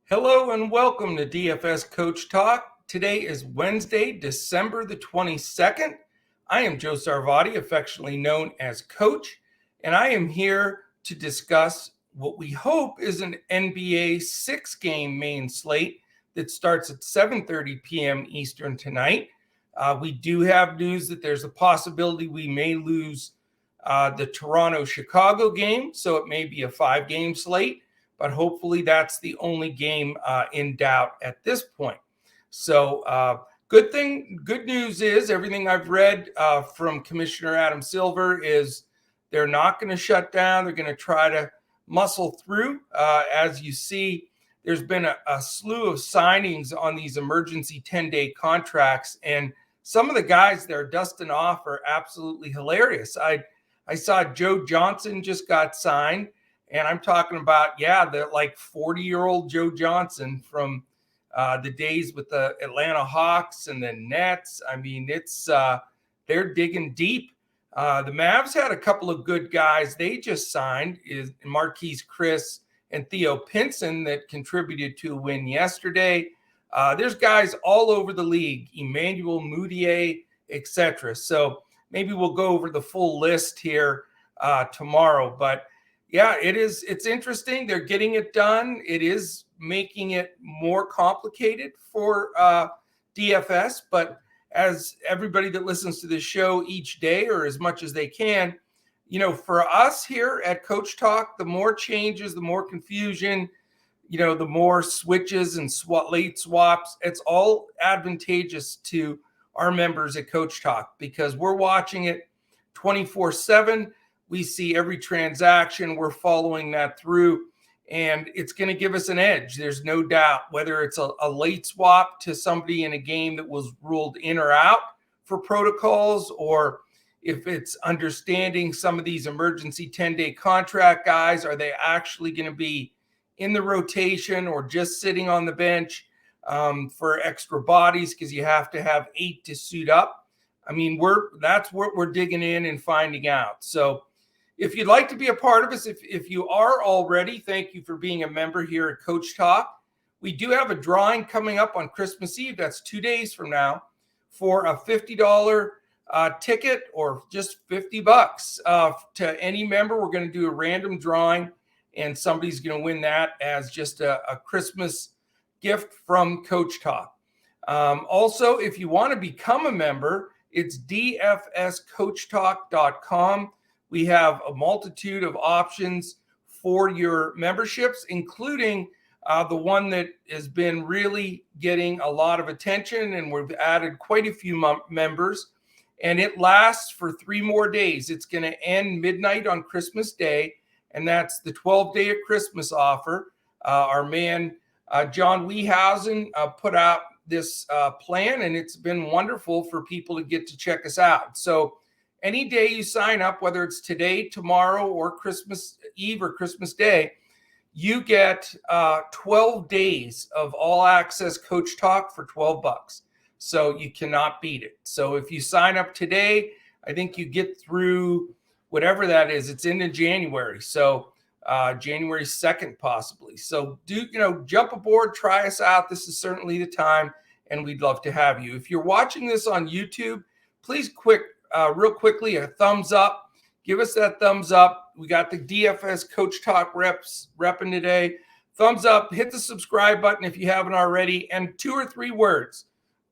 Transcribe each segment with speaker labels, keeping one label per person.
Speaker 1: Hello and welcome to DFS Coach Talk. Today is Wednesday, December the 22nd. I am Joe Sarvati, affectionately known as Coach, and I am here to discuss what we hope is an NBA 6-game main slate that starts at 7:30 p.m. Eastern tonight. We do have news that there's a possibility we may lose the Toronto-Chicago game, so it may be a 5-game slate. But hopefully that's the only game in doubt at this point. So good news is everything I've read from Commissioner Adam Silver is they're not going to shut down. They're going to try to muscle through. As you see, there's been a slew of signings on these emergency 10-day contracts. And some of the guys they're dusting off are absolutely hilarious. I saw Joe Johnson just got signed. And I'm talking about, the 40-year-old Joe Johnson from the days with the Atlanta Hawks and the Nets. I mean, they're digging deep. The Mavs had a couple of good guys they just signed, is Marquise Chris and Theo Pinson, that contributed to a win yesterday. There's guys all over the league, Emmanuel Mudiay, etc. So maybe we'll go over the full list here tomorrow, but yeah, it's interesting. They're getting it done. It is making it more complicated for DFS. But as everybody that listens to this show each day, or as much as they can, for us here at Coach Talk, the more changes, the more confusion, the more switches and late swaps, it's all advantageous to our members at Coach Talk because we're watching it 24/7. We see every transaction. We're following that through, and it's going to give us an edge. There's no doubt, whether it's a late swap to somebody in a game that was ruled in or out for protocols, or if it's understanding some of these emergency 10-day contract guys, are they actually going to be in the rotation or just sitting on the bench for extra bodies because you have to have 8 to suit up. I mean, that's what we're digging in and finding out. So if you'd like to be a part of us, if you are already, thank you for being a member here at Coach Talk. We do have a drawing coming up on Christmas Eve. That's 2 days from now for a $50 ticket, or just $50 to any member. We're going to do a random drawing, and somebody's going to win that as just a Christmas gift from Coach Talk. Also, if you want to become a member, it's dfscoachtalk.com. We have a multitude of options for your memberships, including the one that has been really getting a lot of attention, and we've added quite a few members, and it lasts for 3 more days. It's going to end midnight on Christmas Day, and that's the 12-day of Christmas offer. Our man, John Weehausen, put out this plan, and it's been wonderful for people to get to check us out. So any day you sign up, whether it's today, tomorrow, or Christmas Eve or Christmas Day, you get 12 days of all access Coach Talk for $12. So you cannot beat it. So if you sign up today, I think you get through whatever that is. It's into January. So January 2nd, possibly. So jump aboard, try us out. This is certainly the time, and we'd love to have you. If you're watching this on YouTube, please real quickly, a thumbs up. Give us that thumbs up. We got the DFS Coach Talk repping today. Thumbs up. Hit the subscribe button if you haven't already. And 2 or 3 words.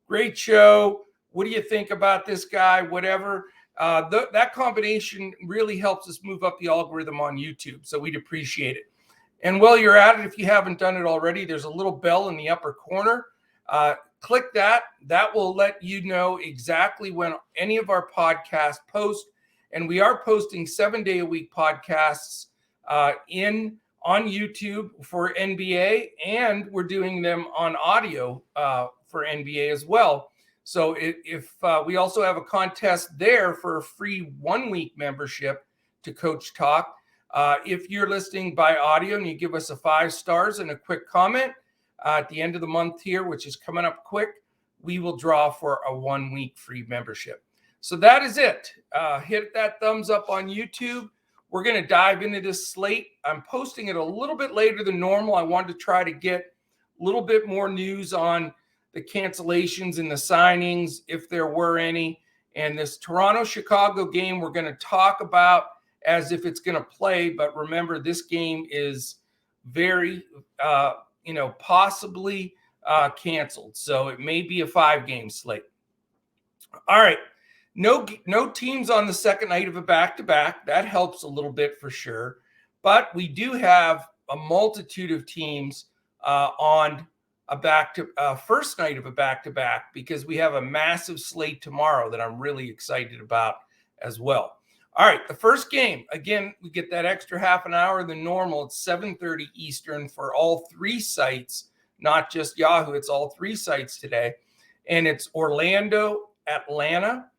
Speaker 1: Great show. What do you think about this guy? Whatever. That combination really helps us move up the algorithm on YouTube. So we'd appreciate it. And while you're at it, if you haven't done it already, there's a little bell in the upper corner. Click that. That will let you know exactly when any of our podcasts post. And we are posting 7-day-a-week podcasts on YouTube for NBA, and we're doing them on audio for NBA as well. So if we also have a contest there for a free 1-week membership to Coach Talk. If you're listening by audio and you give us a 5 stars and a quick comment, at the end of the month here, which is coming up quick, we will draw for a 1-week free membership. So that is it. Hit that thumbs up on YouTube. We're going to dive into this slate. I'm posting it a little bit later than normal. I wanted to try to get little bit more news on the cancellations and the signings, if there were any. And this Toronto-Chicago game, we're going to talk about as if it's going to play. But remember, this game is very, possibly canceled. So it may be a 5-game slate. All right. No teams on the second night of a back-to-back. That helps a little bit for sure. But we do have a multitude of teams on a first night of a back-to-back, because we have a massive slate tomorrow that I'm really excited about as well. All right, the first game, again, we get that extra half an hour than normal. It's 7:30 Eastern for all 3 sites, not just Yahoo. It's all 3 sites today. And it's Orlando, Atlanta.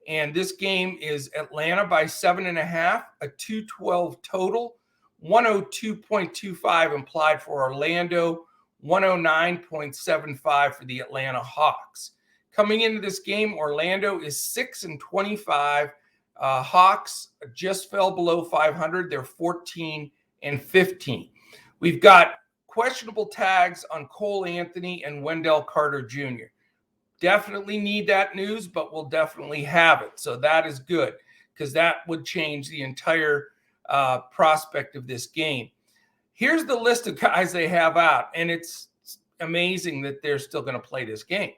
Speaker 1: And this game is Atlanta by 7.5, a 212 total, 102.25 implied for Orlando, 109.75 for the Atlanta Hawks. Coming into this game, Orlando is 6-25. Hawks just fell below 500. They're 14-15. We've got questionable tags on Cole Anthony and Wendell Carter Jr. Definitely need that news, but we'll definitely have it. So that is good, because that would change the entire prospect of this game. Here's the list of guys they have out, and it's amazing that they're still going to play this game.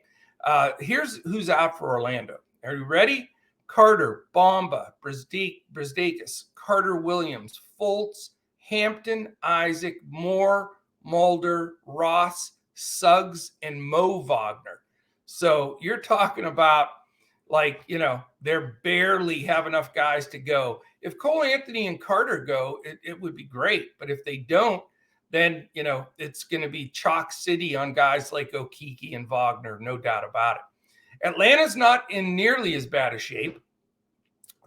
Speaker 1: Here's who's out for Orlando. Are you ready? Carter, Bamba, Brazdeikis, Carter Williams, Fultz, Hampton, Isaac, Moore, Mulder, Ross, Suggs, and Mo Wagner. So you're talking about, they barely have enough guys to go. If Cole Anthony and Carter go, it would be great. But if they don't, then, it's going to be chalk city on guys like Okeke and Wagner, no doubt about it. Atlanta's not in nearly as bad a shape.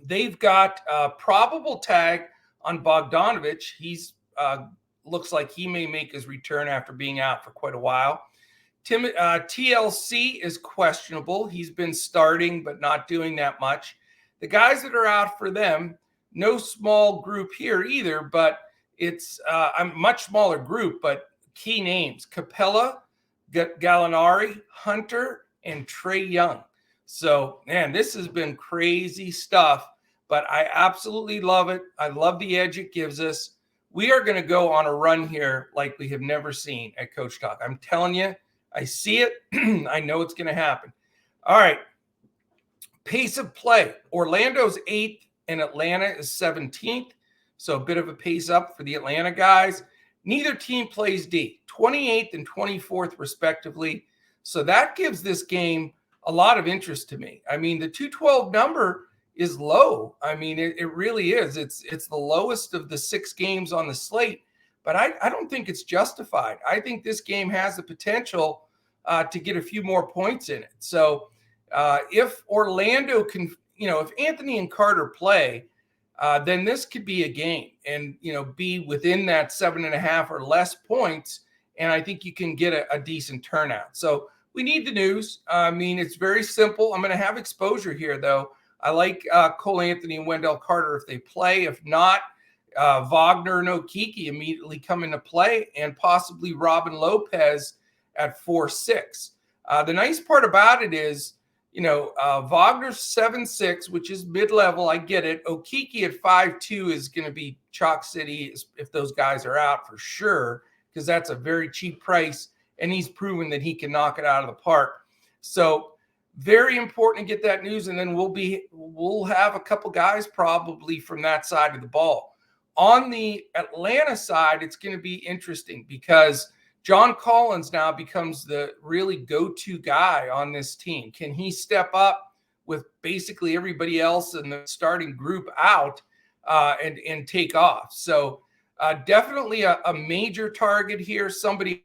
Speaker 1: They've got a probable tag on Bogdanovich. He's looks like he may make his return after being out for quite a while. TLC is questionable. He's been starting, but not doing that much. The guys that are out for them, no small group here either, but it's a much smaller group, but key names: Capella, Gallinari, Hunter, and Trae Young. So, man, this has been crazy stuff, but I absolutely love it. I love the edge it gives us. We are going to go on a run here like we have never seen at Coach Talk. I'm telling you, I see it. I know it's going to happen. All right. Pace of play. Orlando's 8th and Atlanta is 17th. So a bit of a pace up for the Atlanta guys. Neither team plays D, 28th and 24th respectively. So that gives this game a lot of interest to me. I mean, the 212 number is low. I mean, it really is. It's the lowest of the 6 games on the slate, but I don't think it's justified. I think this game has the potential to get a few more points in it. So if Orlando can, if Anthony and Carter play, then this could be a game and, be within that 7.5 or less points. And I think you can get a decent turnout. So we need the news. I mean, it's very simple. I'm going to have exposure here, though. I like Cole Anthony and Wendell Carter if they play. If not, Wagner and Okeke immediately come into play, and possibly Robin Lopez at 4-6. The nice part about it is, Wagner's 7-6, which is mid-level. I get it. Okeke at 5-2 is going to be chalk city if those guys are out for sure, because that's a very cheap price, and he's proven that he can knock it out of the park. So very important to get that news, and then we'll have a couple guys probably from that side of the ball. On the Atlanta side, it's going to be interesting because John Collins now becomes the really go-to guy on this team. Can he step up with basically everybody else in the starting group out and take off? So definitely a major target here. Somebody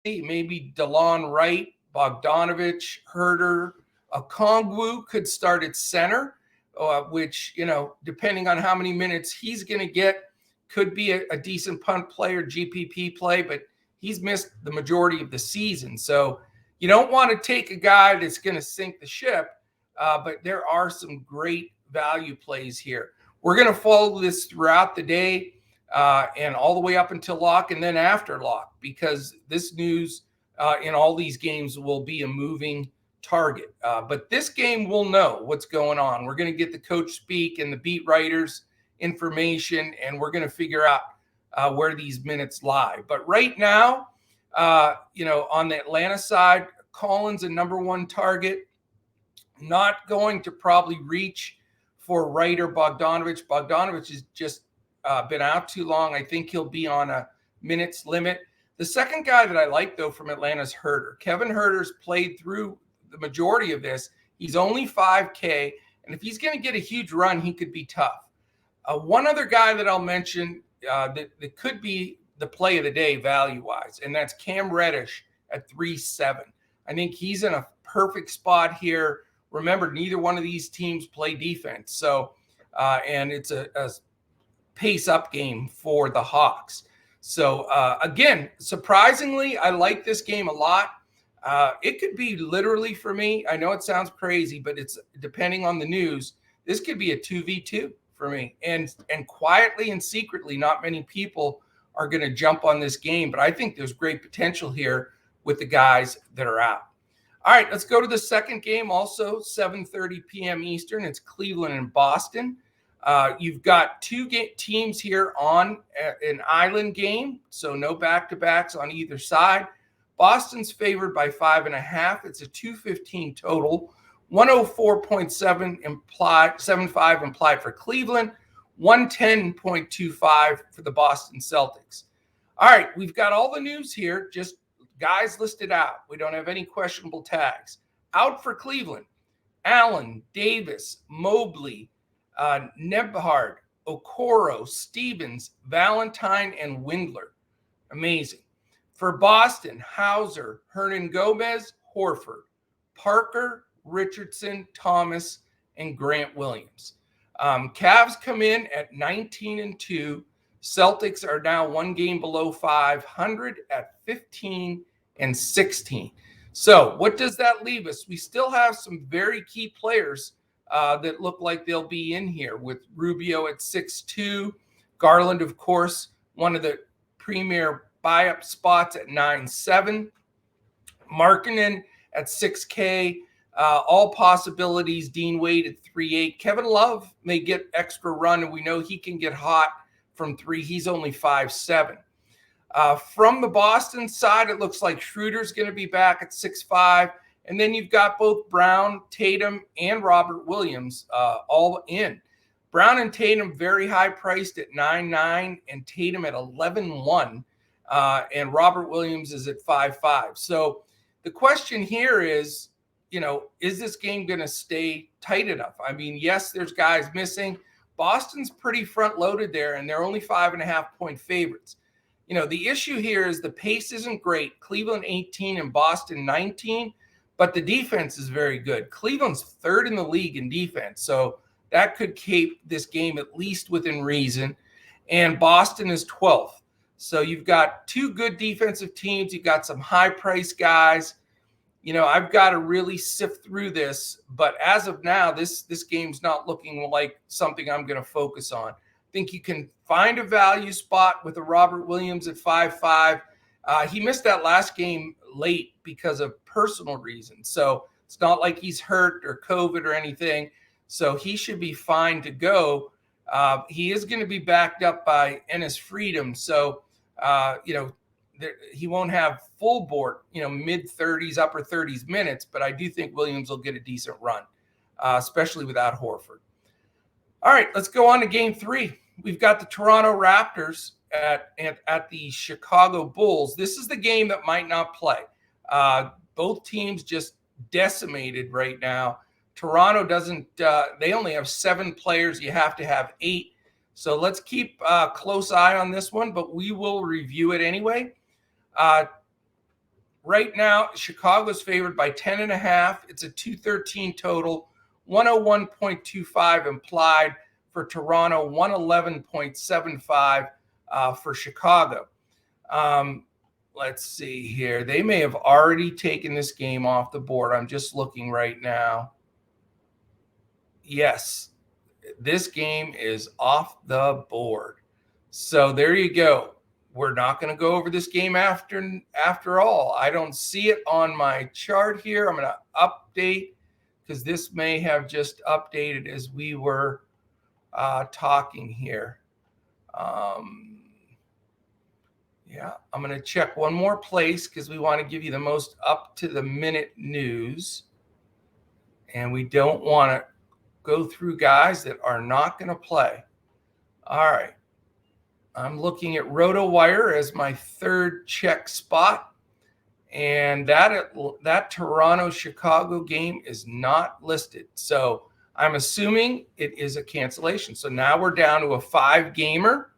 Speaker 1: maybe DeLon Wright, Bogdanovich, Herter, Okongwu could start at center, which, depending on how many minutes he's going to get, could be a decent punt player, GPP play, but he's missed the majority of the season. So you don't want to take a guy that's going to sink the ship, but there are some great value plays here. We're going to follow this throughout the day and all the way up until lock and then after lock, because this news in all these games will be a moving target. But this game, we'll know what's going on. We're going to get the coach speak and the beat writers information, and we're going to figure out where these minutes lie. But right now, on the Atlanta side, Collins a number one target, not going to probably reach for Wright or Bogdanovich. Bogdanovich has just been out too long. I think he'll be on a minutes limit. The second guy that I like, though, from Atlanta is Herter. Kevin Herter's played through the majority of this. He's only 5K, and if he's going to get a huge run, he could be tough. One other guy that I'll mention that could be the play of the day value-wise, and that's Cam Reddish at 3.7. I think he's in a perfect spot here. Remember, neither one of these teams play defense, so and it's a pace-up game for the Hawks. So, again, surprisingly, I like this game a lot. It could be literally, for me, I know it sounds crazy, but it's depending on the news, this could be a 2v2 for me. And quietly and secretly, not many people are going to jump on this game, but I think there's great potential here with the guys that are out. All right, let's go to the second game, also 7:30 p.m. Eastern. It's Cleveland and Boston. You've got two teams here on an island game, so no back-to-backs on either side. Boston's favored by 5.5. It's a 215 total. 104.75 implied for Cleveland, 110.25 for the Boston Celtics. All right, we've got all the news here, just guys listed out. We don't have any questionable tags. Out for Cleveland, Allen, Davis, Mobley, Nebhard, Okoro, Stevens, Valentine, and Windler. Amazing. For Boston, Hauser, Hernan Gomez, Horford, Parker, Richardson, Thomas, and Grant Williams. Cavs come in at 19-2. Celtics are now one game below 500 at 15-16. So what does that leave us? We still have some very key players that look like they'll be in here, with Rubio at 6'2", Garland, of course, one of the premier buy-up spots at 9.7, Markkanen at 6K, all possibilities, Dean Wade at 3.8. Kevin Love may get extra run, and we know he can get hot from 3. He's only 5.7. From the Boston side, it looks like Schroeder's going to be back at 6.5. And then you've got both Brown, Tatum, and Robert Williams all in. Brown and Tatum very high priced at 9.9 and Tatum at 11.1. And Robert Williams is at 5.5. So the question here is, is this game going to stay tight enough? I mean, yes, there's guys missing. Boston's pretty front loaded there, and they're only 5.5-point favorites. The issue here is the pace isn't great. Cleveland 18 and Boston 19. But the defense is very good. Cleveland's third in the league in defense, so that could keep this game at least within reason. And Boston is 12th. So you've got two good defensive teams. You've got some high-priced guys. I've got to really sift through this. But as of now, this game's not looking like something I'm going to focus on. I think you can find a value spot with a Robert Williams at 5.5. He missed that last game late because of personal reasons. So it's not like he's hurt or COVID or anything. So he should be fine to go. He is going to be backed up by Enes Freedom. So, he won't have full board, mid-30s, upper 30s minutes. But I do think Williams will get a decent run, especially without Horford. All right, let's go on to game 3. We've got the Toronto Raptors at the Chicago Bulls. This is the game that might not play. Both teams just decimated right now. Toronto doesn't, they only have 7 players. You have to have 8. So let's keep a close eye on this one, but we will review it anyway. Right now, Chicago's favored by 10.5. It's a 213 total, 101.25 implied for Toronto, 111.75 for Chicago. Let's see here. They may have already taken this game off the board. I'm just looking right now. Yes, this game is off the board. So there you go. We're not going to go over this game after all. I don't see it on my chart here. I'm going to update because this may have just updated as we were talking here. Yeah, I'm going to check one more place because we want to give you the most up-to-the-minute news. And we don't want to go through guys that are not going to play. All right. I'm looking at RotoWire as my third check spot. And that Toronto-Chicago game is not listed. So I'm assuming it is a cancellation. So now we're down to a 5-gamer.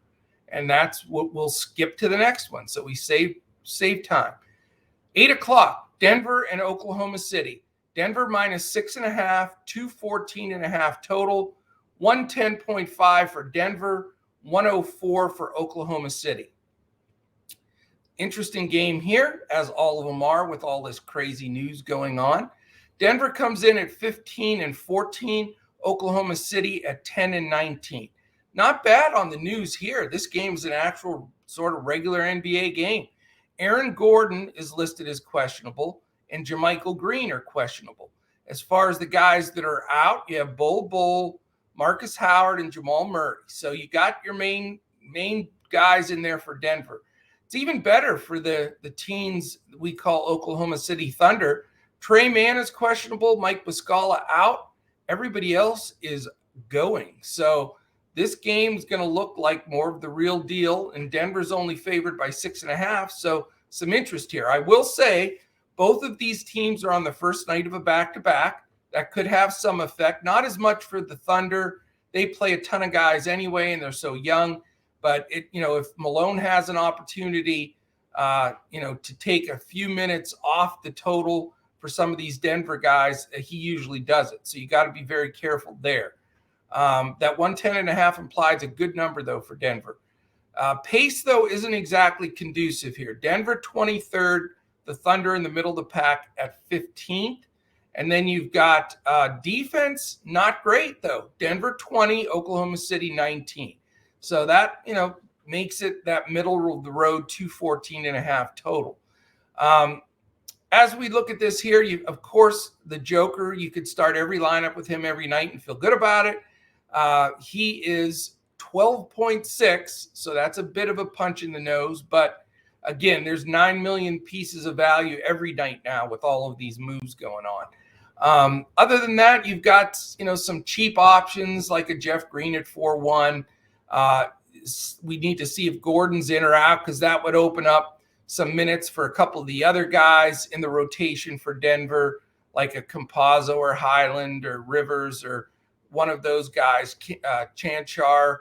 Speaker 1: And that's what we'll skip to the next one. So we save time. 8 o'clock, Denver and Oklahoma City. Denver minus 6.5, 214.5 total, 110.5 for Denver, 104 for Oklahoma City. Interesting game here, as all of them are with all this crazy news going on. Denver comes in at 15-14, Oklahoma City at 10-19. Not bad on the news here. This game is an actual sort of regular NBA game. Aaron Gordon is listed as questionable, and JaMychal Green are questionable. As far as the guys that are out, you have Bol, Marcus Howard, and Jamal Murray. So you got your main guys in there for Denver. It's even better for the teams we call Oklahoma City Thunder. Trey Mann is questionable, Mike Muscala out. Everybody else is going. So this game is going to look like more of the real deal, and Denver's only favored by 6.5, so some interest here. I will say both of these teams are on the first night of a back-to-back. That could have some effect. Not as much for the Thunder. They play a ton of guys anyway, and they're so young. But if Malone has an opportunity, to take a few minutes off the total for some of these Denver guys, he usually does it. So you got to be very careful there. That 110.5 implies a good number, though, for Denver. Pace, though, isn't exactly conducive here. Denver 23rd, the Thunder in the middle of the pack at 15th. And then you've got defense, not great, though. Denver 20, Oklahoma City 19. So that, makes it that middle of the road 214.5 total. As we look at this here, of course, the Joker, you could start every lineup with him every night and feel good about it. He is 12.6, so that's a bit of a punch in the nose. But again, there's 9 million pieces of value every night now with all of these moves going on. Other than that, you've got some cheap options like a Jeff Green at 4-1. We need to see if Gordon's in or out because that would open up some minutes for a couple of the other guys in the rotation for Denver, like a Campazzo or Highland or Rivers or one of those guys, Canchar.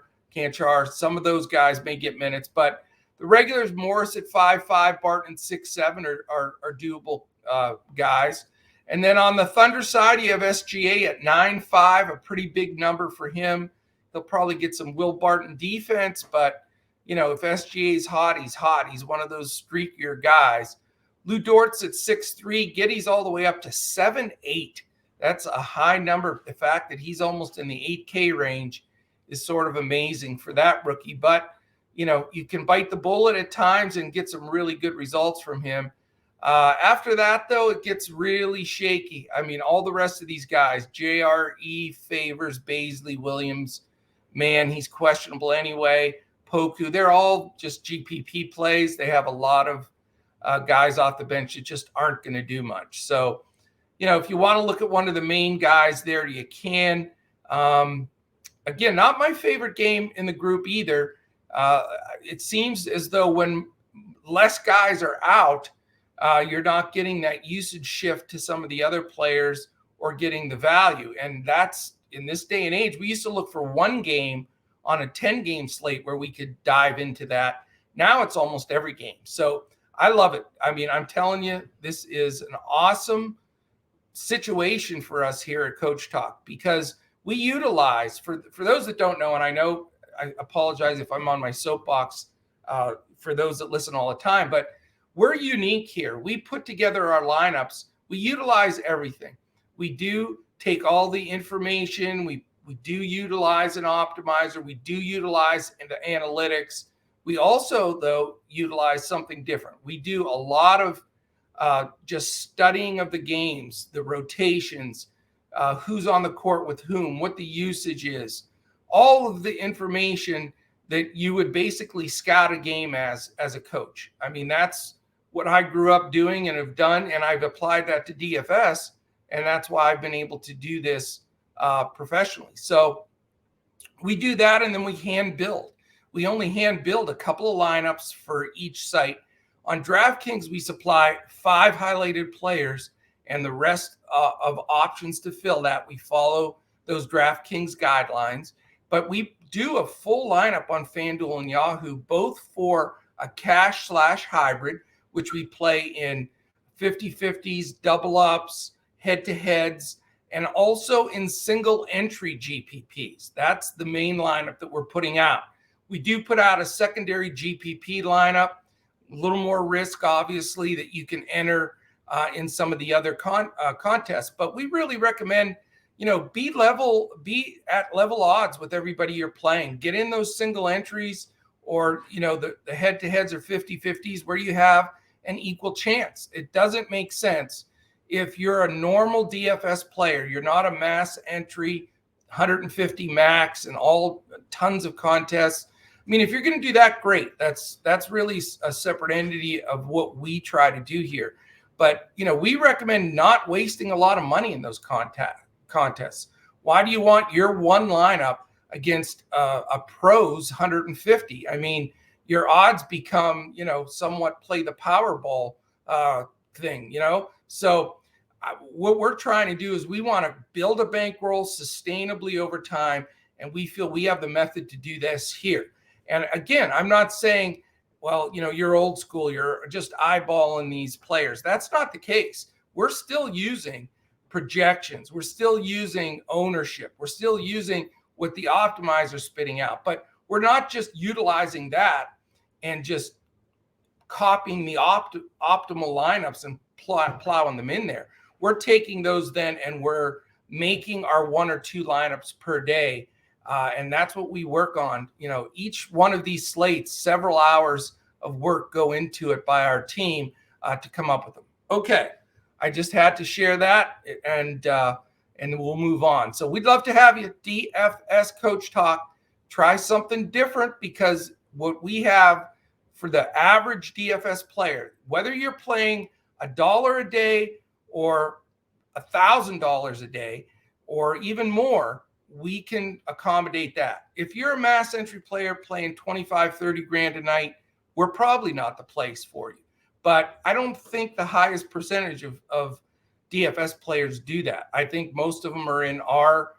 Speaker 1: Some of those guys may get minutes, but the regulars, Morris at 5.5, Barton at 6.7 are doable guys. And then on the Thunder side, you have SGA at 9.5, a pretty big number for him. He'll probably get some Will Barton defense, but if SGA is hot, he's hot. He's one of those streakier guys. Lou Dort's at 6.3. Giddey's all the way up to 7.8. That's a high number. The fact that he's almost in the 8K range is sort of amazing for that rookie. But, you can bite the bullet at times and get some really good results from him. After that, though, it gets really shaky. I mean, all the rest of these guys, JRE, Favors, Baisley, Williams, man, he's questionable anyway. Poku, they're all just GPP plays. They have a lot of guys off the bench that just aren't going to do much. So, if you want to look at one of the main guys there, you can. Again, not my favorite game in the group either. It seems as though when less guys are out, you're not getting that usage shift to some of the other players or getting the value. And that's, in this day and age, we used to look for one game on a 10-game slate where we could dive into that. Now it's almost every game. So I love it. I mean, I'm telling you, this is an awesome situation for us here at Coach Talk because we utilize, for those that don't know, and I know I apologize if I'm on my soapbox for those that listen all the time, but we're unique here. We put together our lineups. We utilize everything. We do take all the information. We We do utilize an optimizer. We do utilize the analytics. We also, though, utilize something different. We do a lot of just studying of the games, the rotations, who's on the court with whom, what the usage is, all of the information that you would basically scout a game as a coach. I mean, that's what I grew up doing and have done, and I've applied that to DFS, and that's why I've been able to do this professionally. So we do that, and then we hand build. We only hand build a couple of lineups for each site. On DraftKings, we supply 5 highlighted players and the rest of options to fill that. We follow those DraftKings guidelines, but we do a full lineup on FanDuel and Yahoo, both for a cash/hybrid, which we play in 50-50s, double ups, head-to-heads, and also in single entry GPPs. That's the main lineup that we're putting out. We do put out a secondary GPP lineup, a little more risk, obviously, that you can enter in some of the other contests. But we really recommend, be at level odds with everybody you're playing. Get in those single entries, or, the head-to-heads or 50-50s where you have an equal chance. It doesn't make sense if you're a normal DFS player, you're not a mass entry, 150 max and all tons of contests. I mean, if you're going to do that, great. That's really a separate entity of what we try to do here. But, we recommend not wasting a lot of money in those contests. Why do you want your one lineup against a pro's 150? I mean, your odds become, somewhat play the Powerball thing, So what we're trying to do is we want to build a bankroll sustainably over time, and we feel we have the method to do this here. And again, I'm not saying, well, you're old school, you're just eyeballing these players. That's not the case. We're still using projections. We're still using ownership. We're still using what the optimizer is spitting out. But we're not just utilizing that and just copying the optimal lineups and plowing them in there. We're taking those then and we're making our 1 or 2 lineups per day. And that's what we work on. Each one of these slates, several hours of work go into it by our team to come up with them. Okay, I just had to share that, and we'll move on. So we'd love to have you at DFS Coach Talk. Try something different, because what we have for the average DFS player, whether you're playing $1 a day or $1,000 a day or even more, we can accommodate that. If you're a mass entry player playing 25, 30 grand a night, we're probably not the place for you. But I don't think the highest percentage of DFS players do that. I think most of them are in our,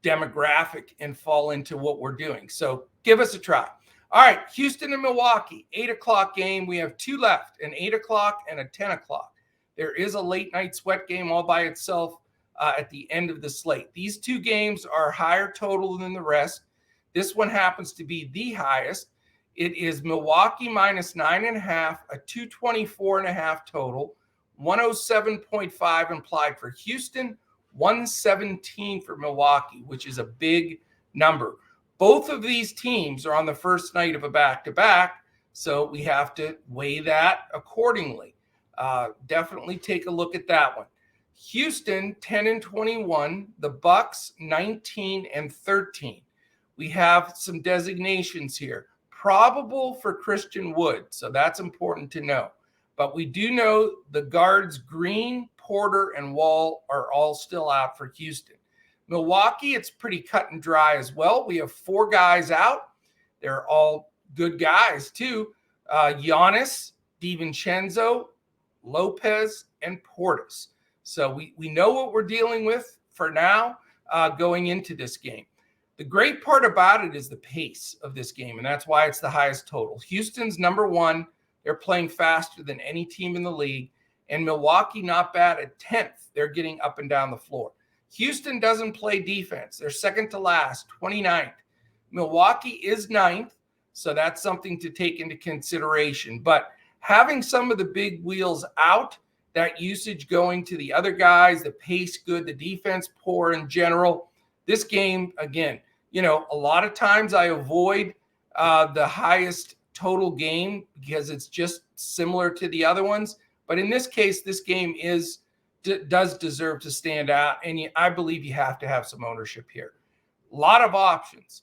Speaker 1: demographic and fall into what we're doing. So give us a try. All right, Houston and Milwaukee, 8 o'clock game. We have 2 left, an 8 o'clock and a 10 o'clock. There is a late night sweat game all by itself at the end of the slate. These 2 games are higher total than the rest. This one happens to be the highest. It is Milwaukee minus 9.5, a 224.5 total, 107.5 implied for Houston, 117 for Milwaukee, which is a big number. Both of these teams are on the first night of a back-to-back, so we have to weigh that accordingly. Definitely take a look at that one. Houston 10-21, the Bucks 19-13. We have some designations here. Probable for Christian Wood, so that's important to know. But we do know the guards Green, Porter, and Wall are all still out for Houston. Milwaukee, it's pretty cut and dry as well. We have 4 guys out. They're all good guys too. Giannis, DiVincenzo, Lopez, and Portis. So we know what we're dealing with for now going into this game. The great part about it is the pace of this game, and that's why it's the highest total. Houston's number 1. They're playing faster than any team in the league. And Milwaukee, not bad at 10th. They're getting up and down the floor. Houston doesn't play defense. They're second to last, 29th. Milwaukee is 9th, so that's something to take into consideration. But having some of the big wheels out, that usage going to the other guys, the pace good, the defense poor in general. This game, again, a lot of times I avoid the highest total game because it's just similar to the other ones. But in this case, this game does deserve to stand out. And I believe you have to have some ownership here. A lot of options.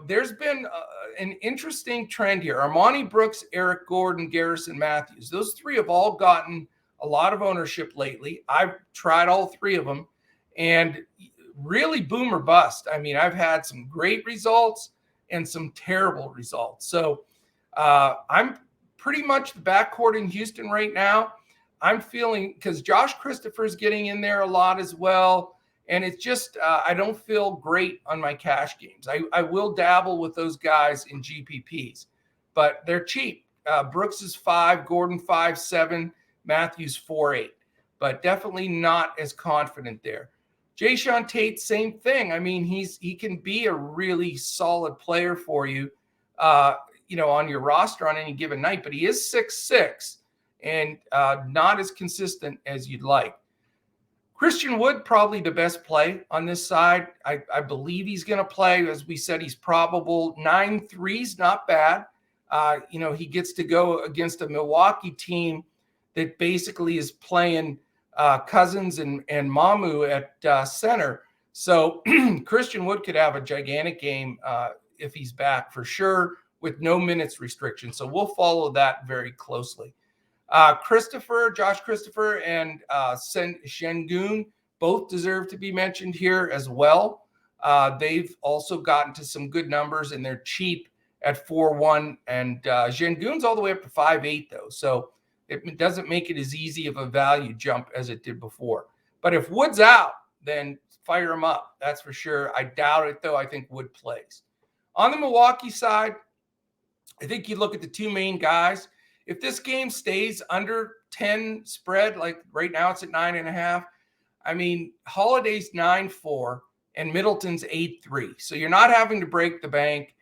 Speaker 1: There's been an interesting trend here. Armani Brooks, Eric Gordon, Garrison Matthews. Those three have all gotten a lot of ownership lately. I've tried all three of them, and really boom or bust. I mean, I've had some great results and some terrible results. So I'm pretty much the backcourt in Houston right now. I'm feeling, because Josh Christopher's getting in there a lot as well. And it's just, I don't feel great on my cash games. I will dabble with those guys in GPPs, but they're cheap. Brooks is 5, Gordon 5.7, Matthews 4.8, but definitely not as confident there. Jayshawn Tate, same thing. I mean, he can be a really solid player for you, on your roster on any given night, but he is 6'6", and not as consistent as you'd like. Christian Wood, probably the best play on this side. I believe he's going to play. As we said, he's probable. 9-3's not bad. He gets to go against a Milwaukee team that basically is playing Cousins and Mamu at center. So Christian Wood could have a gigantic game if he's back for sure, with no minutes restriction. So we'll follow that very closely. Josh Christopher, and Sengun both deserve to be mentioned here as well. They've also gotten to some good numbers, and they're cheap at 4.1, and Sengun's all the way up to 5.8 though. So it doesn't make it as easy of a value jump as it did before. But if Wood's out, then fire him up. That's for sure. I doubt it though. I think Wood plays. On the Milwaukee side, I think you look at the two main guys. If this game stays under 10 spread, like right now it's at 9.5, I mean, Holiday's 9.4 and Middleton's 8.3. So you're not having to break the bank.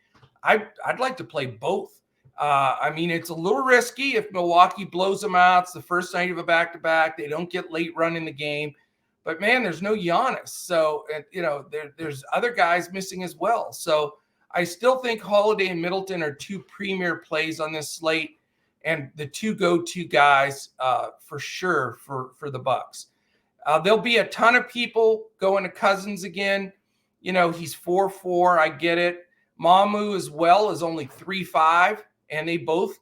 Speaker 1: I'd like to play both. I mean, it's a little risky if Milwaukee blows them out. It's the first night of a back-to-back. They don't get late run in the game. But, man, there's no Giannis. So, there's other guys missing as well. So I still think Holiday and Middleton are two premier plays on this slate, and the two go-to guys for sure for the Bucks. There'll be a ton of people going to Cousins again. He's 4.4. I get it. Mamu as well is only 3.5, and they both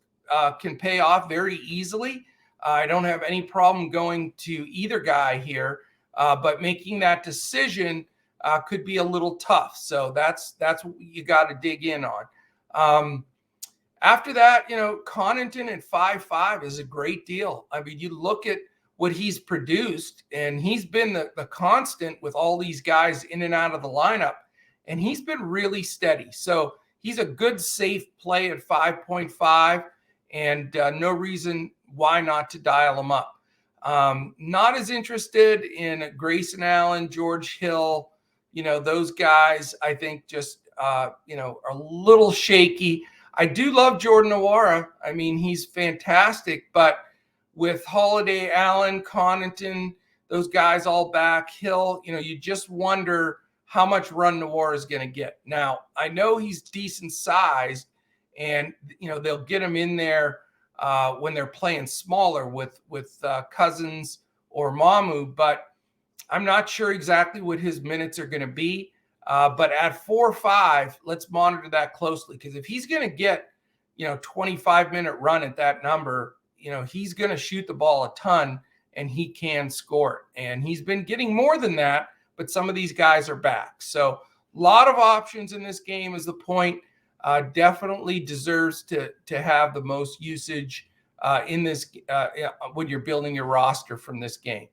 Speaker 1: can pay off very easily. I don't have any problem going to either guy here, but making that decision could be a little tough. So that's what you got to dig in on. After that, Connaughton at 5.5 is a great deal. I mean, you look at what he's produced, and he's been the constant with all these guys in and out of the lineup, and he's been really steady. So he's a good, safe play at 5.5, and no reason why not to dial him up. Not as interested in Grayson Allen, George Hill, those guys, I think just, are a little shaky. I do love Jordan Nwora. I mean, he's fantastic, but with Holiday, Allen, Connaughton, those guys all back, Hill, you just wonder how much run Nwora is going to get. Now, I know he's decent sized, and, they'll get him in there when they're playing smaller with Cousins or Mamu, but I'm not sure exactly what his minutes are going to be. But at 4.5, let's monitor that closely, because if he's going to get, 25-minute run at that number, he's going to shoot the ball a ton, and he can score it. And he's been getting more than that, but some of these guys are back. So a lot of options in this game is the point. Definitely deserves to have the most usage in this when you're building your roster from this game.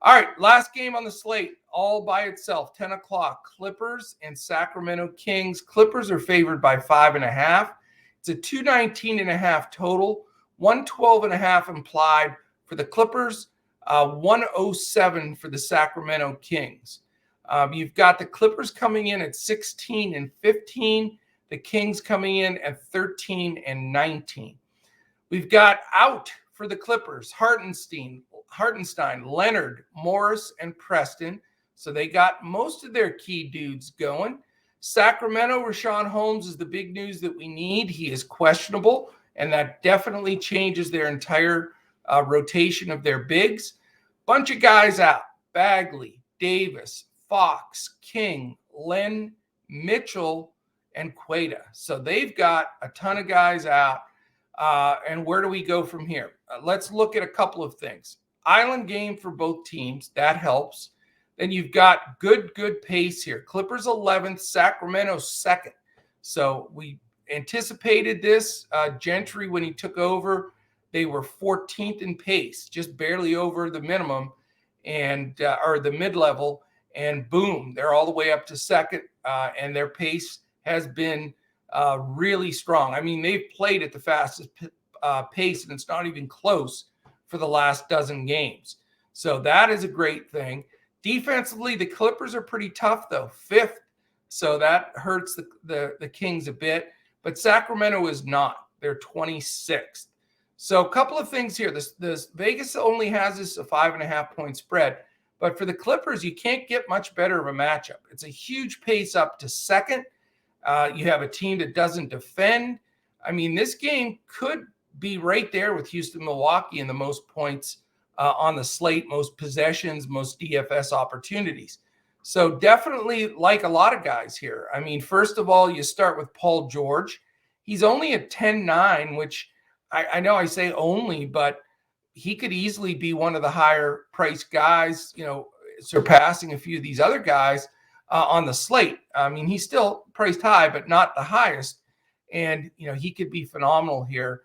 Speaker 1: All right, last game on the slate, all by itself, 10 o'clock, Clippers and Sacramento Kings. Clippers are favored by 5.5. It's a 219.5 total, 112.5 implied for the Clippers, 107 for the Sacramento Kings. You've got the Clippers coming in at 16-15, the Kings coming in at 13-19. We've got out for the Clippers, Hartenstein, Leonard, Morris, and Preston. So they got most of their key dudes going. Sacramento, Richaun Holmes is the big news that we need. He is questionable, and that definitely changes their entire rotation of their bigs. Bunch of guys out: Bagley, Davis, Fox, King, Len, Mitchell, and Queta. So they've got a ton of guys out. And where do we go from here? Let's look at a couple of things. Island game for both teams. That helps. Then you've got good pace here. Clippers 11th, Sacramento 2nd. So we anticipated this. Gentry, when he took over, they were 14th in pace, just barely over the minimum and or the mid-level. And boom, they're all the way up to second. And their pace has been really strong. I mean, they've played at the fastest pace, and it's not even close for the last dozen games. So that is a great thing. Defensively, the Clippers are pretty tough, though, 5th. So that hurts the Kings a bit. But Sacramento is not. They're 26th. So a couple of things here. This Vegas only has this a 5.5-point spread. But for the Clippers, you can't get much better of a matchup. It's a huge pace up to second. You have a team that doesn't defend. I mean, this game could be right there with Houston, Milwaukee in the most points on the slate, most possessions, most DFS opportunities. So definitely like a lot of guys here. I mean, first of all, you start with Paul George. He's only at 10-9, which I know I say only, but he could easily be one of the higher priced guys, surpassing a few of these other guys on the slate. I mean, he's still priced high, but not the highest. And, he could be phenomenal here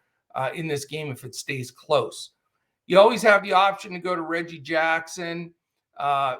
Speaker 1: in this game if it stays close. You always have the option to go to Reggie Jackson.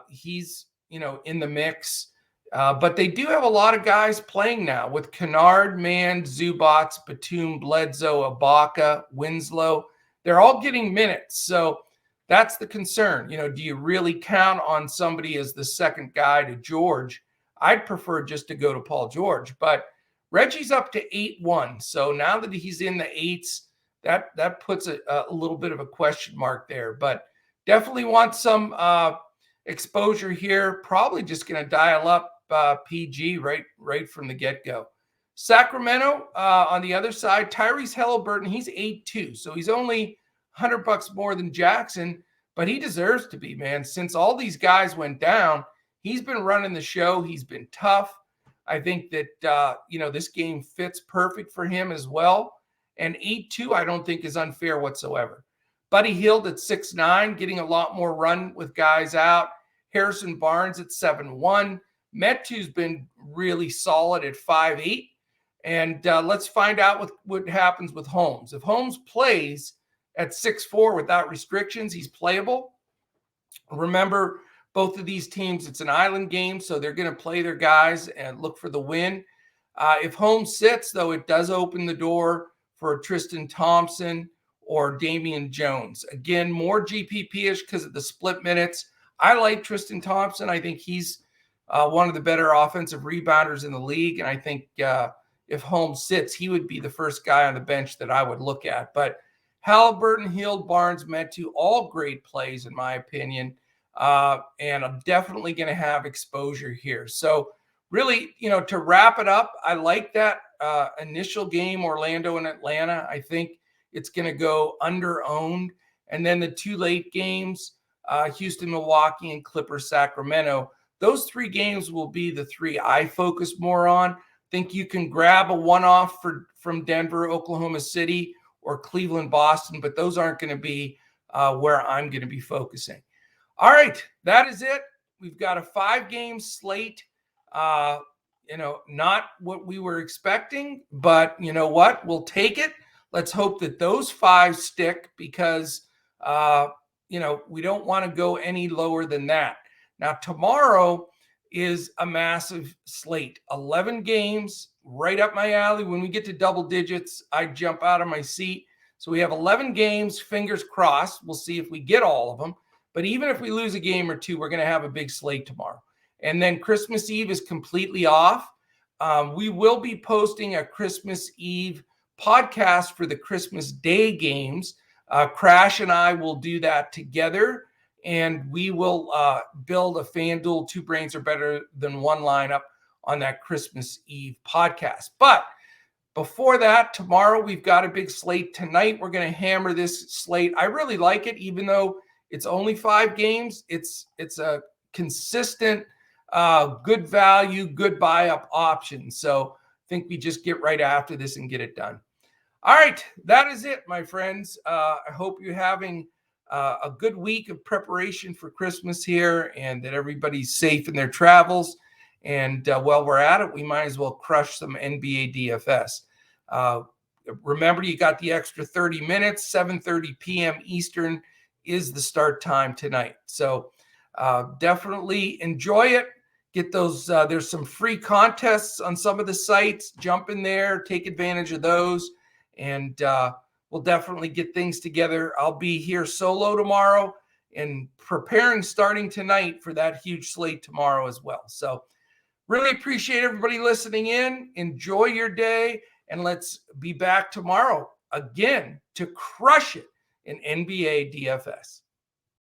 Speaker 1: He's, in the mix. But they do have a lot of guys playing now with Kennard, Mann, Zubats, Batum, Bledsoe, Ibaka, Winslow. They're all getting minutes. So that's the concern. Do you really count on somebody as the second guy to George? I'd prefer just to go to Paul George. But Reggie's up to 8-1. So now that he's in the 8s, that puts a little bit of a question mark there. But definitely want some exposure here. Probably just going to dial up PG right from the get-go. Sacramento, on the other side, Tyrese Halliburton, he's 8-2. So he's only $100 more than Jackson, but he deserves to be, man. Since all these guys went down, he's been running the show. He's been tough. I think that, this game fits perfect for him as well. And 8-2, I don't think is unfair whatsoever. Buddy Hield at 6'9", getting a lot more run with guys out. Harrison Barnes at 7'1". Metu's been really solid at 5'8". And let's find out what happens with Holmes. If Holmes plays at 6'4" without restrictions, he's playable. Remember, both of these teams, it's an island game, so they're going to play their guys and look for the win. If Holmes sits, though, it does open the door for Tristan Thompson or Damian Jones. Again, more GPP-ish because of the split minutes. I like Tristan Thompson. I think he's one of the better offensive rebounders in the league. And I think if Holmes sits, he would be the first guy on the bench that I would look at. But Halliburton, Hield, Barnes, Metu, all great plays in my opinion. And I'm definitely going to have exposure here. So really, to wrap it up, I like that initial game, Orlando and Atlanta. I think it's going to go under-owned. And then the two late games, Houston, Milwaukee, and Clippers, Sacramento. Those three games will be the three I focus more on. Think you can grab a one-off from Denver, Oklahoma City, or Cleveland, Boston, but those aren't going to be where I'm going to be focusing. All right, that is it. We've got a 5-game slate. Not what we were expecting, but you know what? We'll take it. Let's hope that those 5 stick because, we don't want to go any lower than that. Now, tomorrow is a massive slate. 11 games, right up my alley. When we get to double digits, I jump out of my seat. So we have 11 games, fingers crossed. We'll see if we get all of them. But even if we lose a game or two, we're going to have a big slate tomorrow. And then Christmas Eve is completely off. We will be posting a Christmas Eve podcast for the Christmas Day games. Crash and I will do that together, and we will build a FanDuel Two Brains Are Better Than One lineup on that Christmas Eve podcast. But before that, tomorrow we've got a big slate. Tonight we're going to hammer this slate. I really like it, even though it's only 5 games. It's a consistent, good value, good buy-up option. So I think we just get right after this and get it done. All right, that is it, my friends. I hope you're having a good week of preparation for Christmas here, and that everybody's safe in their travels. And while we're at it, we might as well crush some NBA DFS. Remember, you got the extra 30 minutes, 7:30 p.m. Eastern is the start time tonight. So definitely enjoy it. Get those. There's some free contests on some of the sites. Jump in there, take advantage of those, and we'll definitely get things together. I'll be here solo tomorrow and preparing starting tonight for that huge slate tomorrow as well. So really appreciate everybody listening in. Enjoy your day, and let's be back tomorrow again to crush it in NBA DFS.